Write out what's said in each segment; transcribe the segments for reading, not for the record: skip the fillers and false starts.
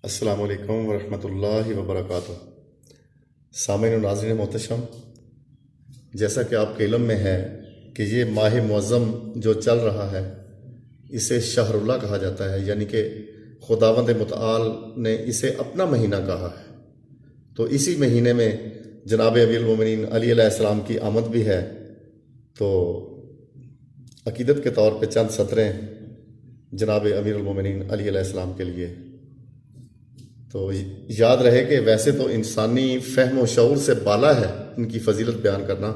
अस्सलामु अलैकुम वरहमतुल्लाहि वबरकातुह। सामीन व नाज़रीन मोहतरम, जैसा कि आपके इल्म में है कि ये माह मुअज़्ज़म जो चल रहा है इसे शहरुल्लाह कहा जाता है, यानी कि खुदावंद मुतआल ने इसे अपना महीना कहा है। तो इसी महीने में जनाब अमीरुल मोमिनीन अली अलैहिस्सलाम की आमद भी है। तो अकीदत के तौर पे चंद सतरें जनाब अमीरुल मोमिनीन अली अलैहिस्सलाम के लिए। तो याद रहे कि वैसे तो इंसानी फ़हम व शऊर से बाला है इनकी फजीलत बयान करना,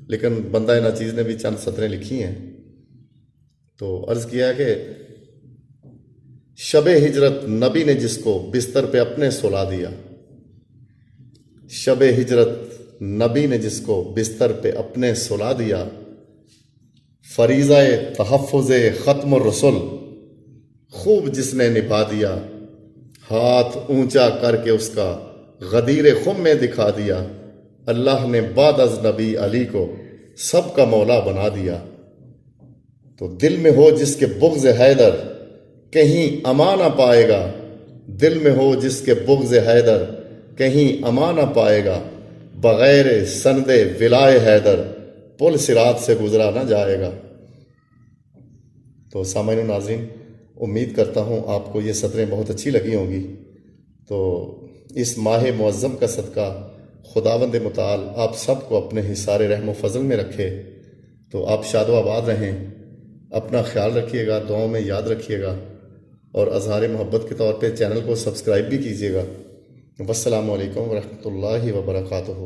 लेकिन बंदा नाचीज़ ने भी चंद सतरें लिखी हैं। तो अर्ज़ किया है कि शबे हिजरत नबी ने जिसको बिस्तर पे अपने सुला दिया। शबे हिजरत नबी ने जिसको बिस्तर पे अपने सुला दिया। फरीज़ाए तहफ़्फ़ुज़े ख़त्म रसूल खूब जिसने निभा दिया। हाथ ऊंचा करके उसका गदीर खुम में दिखा दिया। अल्लाह ने बाद अज नबी अली को सबका मौला बना दिया। तो दिल में हो जिसके बुग़्ज़ हैदर कहीं अमा ना पाएगा। दिल में हो जिसके बुग़्ज़ हैदर कहीं अमा ना पाएगा। बग़ैर सनदे विलाए हैदर पुल सिरात से गुजरा ना जाएगा। तो सामान्य नाज़रीन, उम्मीद करता हूँ आपको ये सतरें बहुत अच्छी लगी होंगी। तो इस माह मुअज़्ज़म का सदका खुदावंद मुताल आप सबको अपने हिसारे रहम व फजल में रखे। तो आप शादो आबाद रहें, अपना ख्याल रखिएगा, दुआओं में याद रखिएगा और अज़हार मोहब्बत के तौर पे चैनल को सब्सक्राइब भी कीजिएगा। वस्सलामु अलैकुम वरहमतुल्लाहि वबरकातुहू।